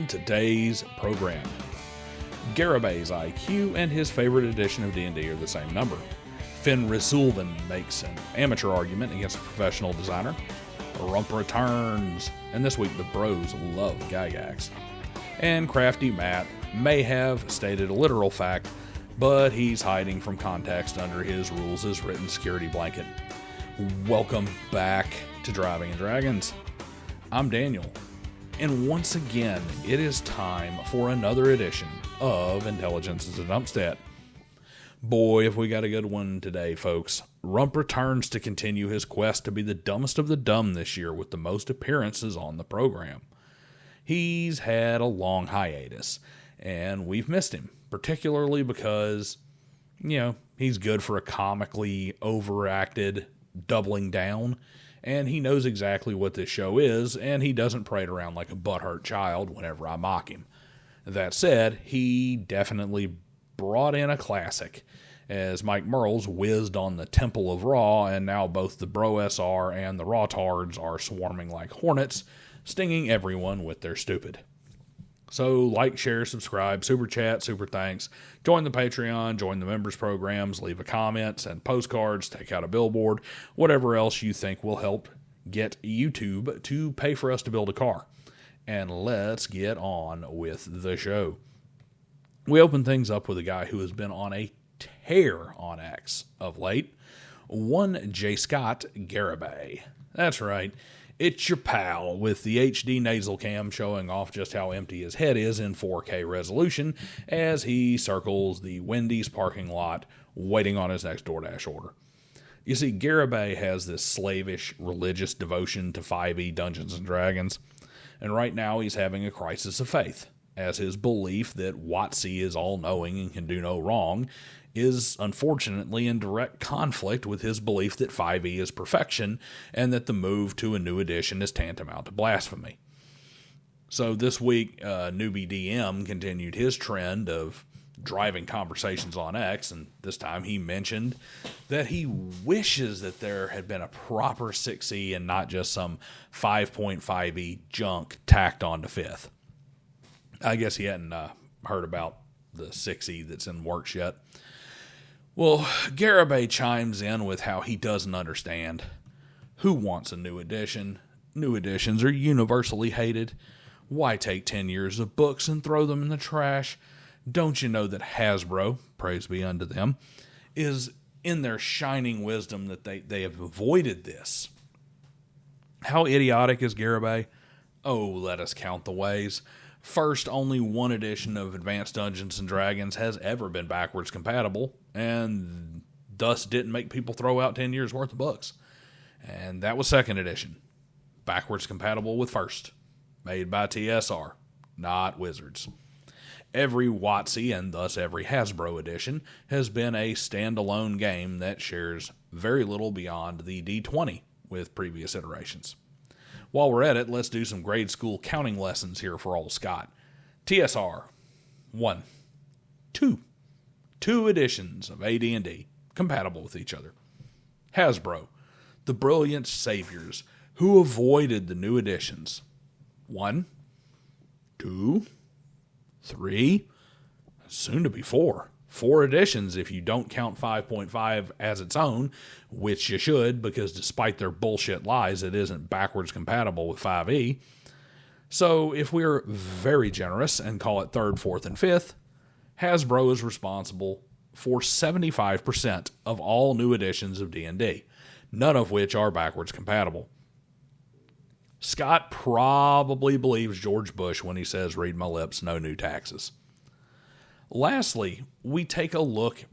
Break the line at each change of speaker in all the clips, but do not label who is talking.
today's program. Garibay's IQ and his favorite edition of D&D are the same number. Fenrisulven makes an amateur argument against a professional designer. Rump Returns, and this week the bros love Gygax. And Krafty Matt may have stated a literal fact, but he's hiding from context under his rules as written security blanket. Welcome back to Driving and Dragons. I'm Daniel, and once again it is time for another edition of Intelligence is a Dumpstat. Boy, if we got a good one today, folks. Rump returns to continue his quest to be the dumbest of the dumb this year with the most appearances on the program. He's had a long hiatus, and we've missed him, particularly because, he's good for a comically overacted doubling down, and he knows exactly what this show is, and he doesn't parade around like a butthurt child whenever I mock him. That said, he definitely brought in a classic, as Mike Merles whizzed on the Temple of Raw, and now both the Bro SR and the Raw Tards are swarming like hornets, stinging everyone with their stupid. So, like, share, subscribe, super chat, super thanks, join the Patreon, join the members programs, leave a comment, send postcards, take out a billboard, whatever else you think will help get YouTube to pay for us to build a car. And let's get on with the show. We open things up with a guy who has been on a tear on X of late. One J. Scott Garibay. That's right. It's your pal with the HD nasal cam showing off just how empty his head is in 4K resolution as he circles the Wendy's parking lot waiting on his next DoorDash order. You see, Garibay has this slavish religious devotion to 5e Dungeons & Dragons, and right now he's having a crisis of faith, as his belief that WotC is all-knowing and can do no wrong is unfortunately in direct conflict with his belief that 5e is perfection and that the move to a new edition is tantamount to blasphemy. So this week, Newbie DM continued his trend of driving conversations on X, and this time he mentioned that he wishes that there had been a proper 6e and not just some 5.5e junk tacked on to 5th. I guess he hadn't heard about the 6e that's in works yet. Well, Garibay chimes in with how he doesn't understand. Who wants a new edition? New editions are universally hated. Why take 10 years of books and throw them in the trash? Don't you know that Hasbro, praise be unto them, is in their shining wisdom that they have avoided this? How idiotic is Garibay? Oh, let us count the ways. First, only one edition of Advanced Dungeons & Dragons has ever been backwards compatible, and thus didn't make people throw out 10 years worth of books. And that was second edition, backwards compatible with first, made by TSR, not Wizards. Every WotC, and thus every Hasbro edition, has been a standalone game that shares very little beyond the D20 with previous iterations. While we're at it, let's do some grade school counting lessons here for old Scott. TSR, 1. 2. 2 editions of AD&D, compatible with each other. Hasbro, the brilliant saviors who avoided the new editions. 1. 2. 3. Soon to be 4. 4 editions if you don't count 5.5 as its own, which you should, because despite their bullshit lies, it isn't backwards compatible with 5e. So if we're very generous and call it 3rd, 4th, and 5th, Hasbro is responsible for 75% of all new editions of D&D, none of which are backwards compatible. Scott probably believes George Bush when he says, read my lips, no new taxes. Lastly, we take a look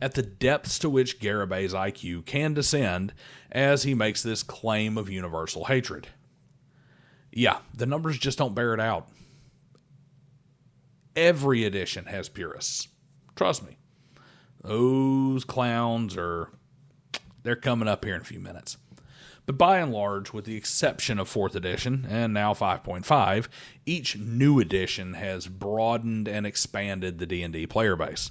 at the depths to which Garibay's IQ can descend as he makes this claim of universal hatred. Yeah, the numbers just don't bear it out. Every edition has purists. Trust me. Those clowns they're coming up here in a few minutes. But by and large, with the exception of 4th edition, and now 5.5, each new edition has broadened and expanded the D&D player base.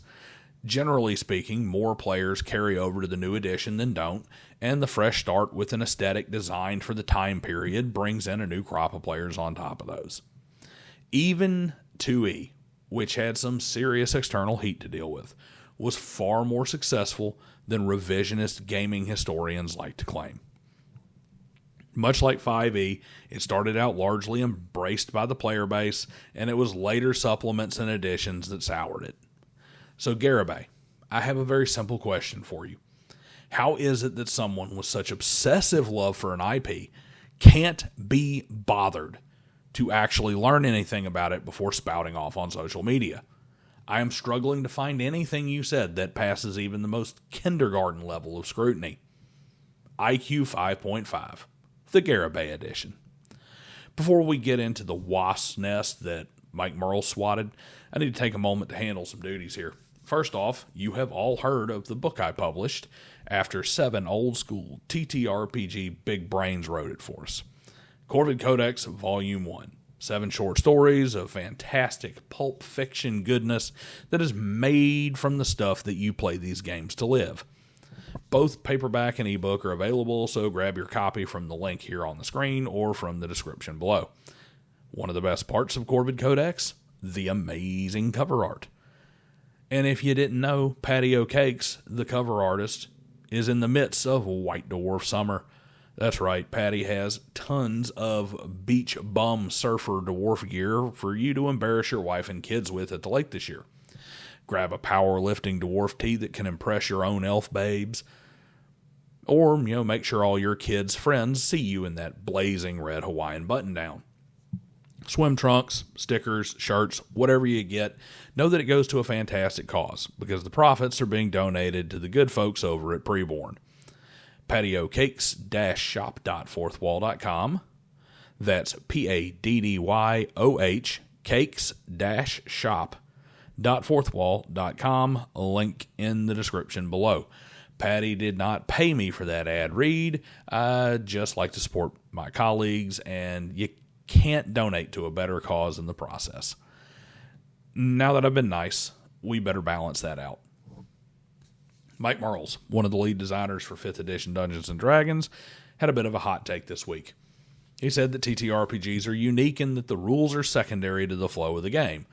Generally speaking, more players carry over to the new edition than don't, and the fresh start with an aesthetic designed for the time period brings in a new crop of players on top of those. Even 2E, which had some serious external heat to deal with, was far more successful than revisionist gaming historians like to claim. Much like 5E, it started out largely embraced by the player base, and it was later supplements and additions that soured it. So Garibay, I have a very simple question for you. How is it that someone with such obsessive love for an IP can't be bothered to actually learn anything about it before spouting off on social media? I am struggling to find anything you said that passes even the most kindergarten level of scrutiny. IQ 5.5, the Garibay edition. Before we get into the wasp's nest that Mike Merle swatted, I need to take a moment to handle some duties here. First off, you have all heard of the book I published after 7 old-school TTRPG big brains wrote it for us. Corvid Codex, Volume 1. 7 short stories of fantastic pulp fiction goodness that is made from the stuff that you play these games to live. Both paperback and ebook are available, so grab your copy from the link here on the screen or from the description below. One of the best parts of Corvid Codex? The amazing cover art. And if you didn't know, Patio Cakes, the cover artist, is in the midst of White Dwarf Summer. That's right, Patty has tons of beach bum surfer dwarf gear for you to embarrass your wife and kids with at the lake this year. Grab a powerlifting dwarf tee that can impress your own elf babes. Or, make sure all your kids' friends see you in that blazing red Hawaiian button-down. Swim trunks, stickers, shirts, whatever you get, know that it goes to a fantastic cause because the profits are being donated to the good folks over at Preborn. PatioCakes-shop.fourthwall.com. That's PADDYOH cakes-shop.fourthwall.com. Link in the description below. Patty did not pay me for that ad read. I just like to support my colleagues, and you can't donate to a better cause in the process. Now that I've been nice, we better balance that out. Mike Merles, one of the lead designers for 5th edition Dungeons & Dragons, had a bit of a hot take this week. He said that TTRPGs are unique in that the rules are secondary to the flow of the game.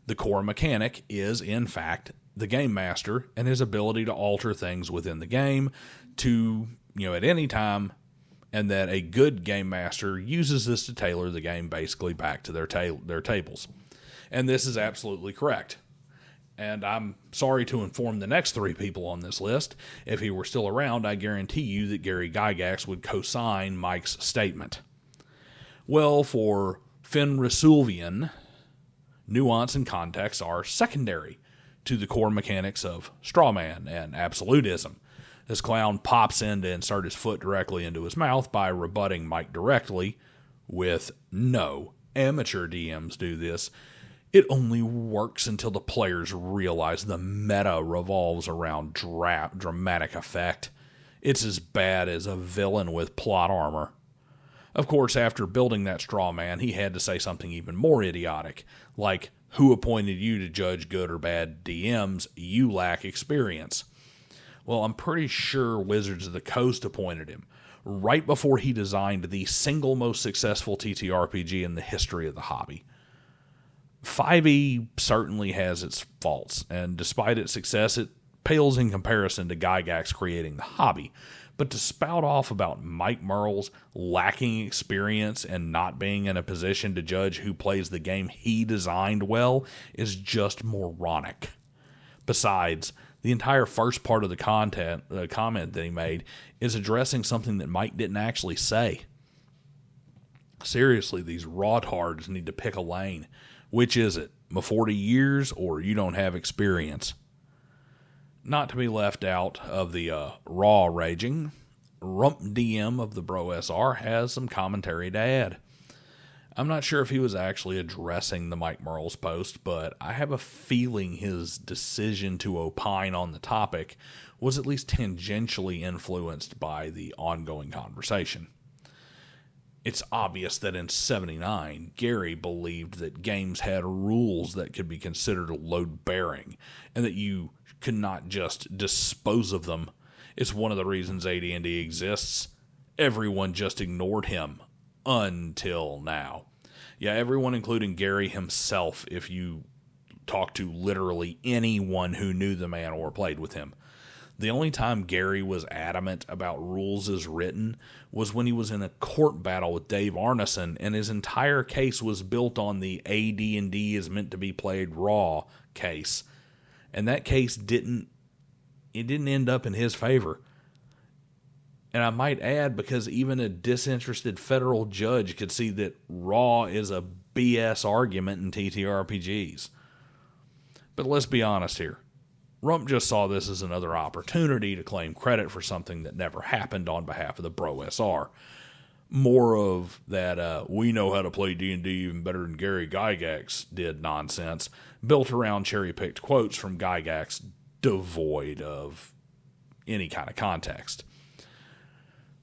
The core mechanic is, in fact, the game master and his ability to alter things within the game to, at any time, and that a good game master uses this to tailor the game basically back to their tables. And this is absolutely correct. And I'm sorry to inform the next 3 people on this list. If he were still around, I guarantee you that Gary Gygax would co-sign Mike's statement. Well, for Fenrisulven, nuance and context are secondary to the core mechanics of strawman and absolutism. This clown pops in to insert his foot directly into his mouth by rebutting Mike directly with, "No, amateur DMs do this. It only works until the players realize the meta revolves around dramatic effect. It's as bad as a villain with plot armor." Of course, after building that straw man, he had to say something even more idiotic, like, "Who appointed you to judge good or bad DMs? You lack experience." Well, I'm pretty sure Wizards of the Coast appointed him, right before he designed the single most successful TTRPG in the history of the hobby. 5e certainly has its faults, and despite its success, it pales in comparison to Gygax creating the hobby. But to spout off about Mike Merle's lacking experience and not being in a position to judge who plays the game he designed well is just moronic. Besides, the entire first part of the comment that he made is addressing something that Mike didn't actually say. Seriously, these rawtards need to pick a lane. Which is it? My 40 years or you don't have experience? Not to be left out of the raw raging, Rump DM of the Bro SR has some commentary to add. I'm not sure if he was actually addressing the Mike Merle's post, but I have a feeling his decision to opine on the topic was at least tangentially influenced by the ongoing conversation. It's obvious that in '79, Gary believed that games had rules that could be considered load-bearing, and that you could not just dispose of them. It's one of the reasons AD&D exists. Everyone just ignored him. Until now. Yeah, everyone, including Gary himself, if you talk to literally anyone who knew the man or played with him. The only time Gary was adamant about rules as written was when he was in a court battle with Dave Arneson, and his entire case was built on the AD&D is meant to be played raw case. And that case didn't end up in his favor. And I might add, because even a disinterested federal judge could see that raw is a BS argument in TTRPGs. But let's be honest here. Rump just saw this as another opportunity to claim credit for something that never happened on behalf of the Bro SR. More of that, we know how to play D&D even better than Gary Gygax did nonsense, built around cherry-picked quotes from Gygax devoid of any kind of context.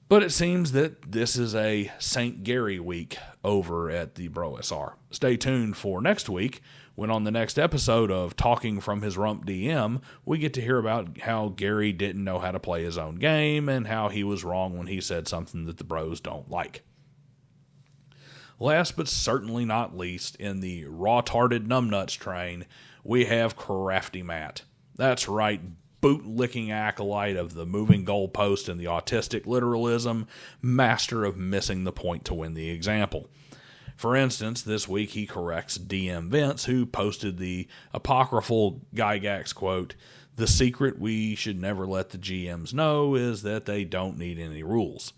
But it seems that this is a St. Gary week over at the Bro SR. Stay tuned for next week, when on the next episode of Talking from His Rump DM, we get to hear about how Gary didn't know how to play his own game and how he was wrong when he said something that the bros don't like. Last but certainly not least, in the raw-tarded numbnuts train, we have Krafty Matt. That's right, boot-licking acolyte of the moving goalpost and the autistic literalism, master of missing the point to win the example. For instance, this week he corrects DM Vince, who posted the apocryphal Gygax quote, "The secret we should never let the GMs know is that they don't need any rules,"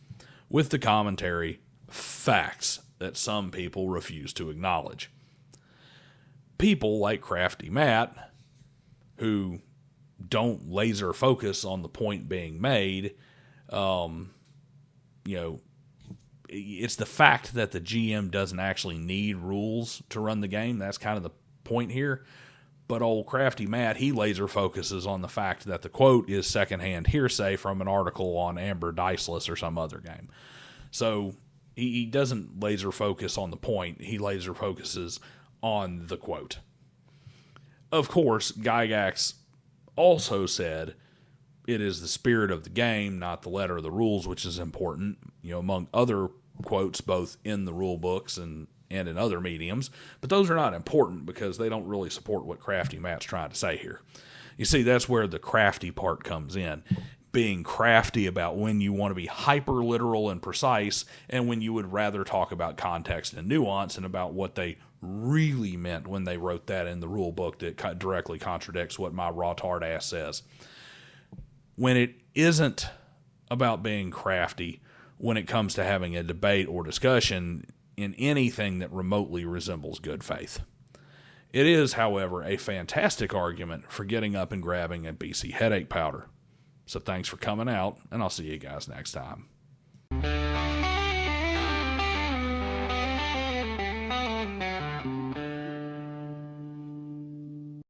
with the commentary, facts that some people refuse to acknowledge. People like Krafty Matt, who don't laser focus on the point being made, it's the fact that the GM doesn't actually need rules to run the game. That's kind of the point here. But old Krafty Matt, he laser focuses on the fact that the quote is secondhand hearsay from an article on Amber Diceless or some other game. So he doesn't laser focus on the point. He laser focuses on the quote. Of course, Gygax also said it is the spirit of the game, not the letter of the rules, which is important, among other quotes, both in the rule books and in other mediums. But those are not important because they don't really support what Krafty Matt's trying to say here. You see, that's where the crafty part comes in. Being crafty about when you want to be hyper literal and precise and when you would rather talk about context and nuance and about what they really meant when they wrote that in the rule book that directly contradicts what my raw tard ass says. When it isn't about being crafty, when it comes to having a debate or discussion in anything that remotely resembles good faith. It is, however, a fantastic argument for getting up and grabbing a BC headache powder. So thanks for coming out, and I'll see you guys next time.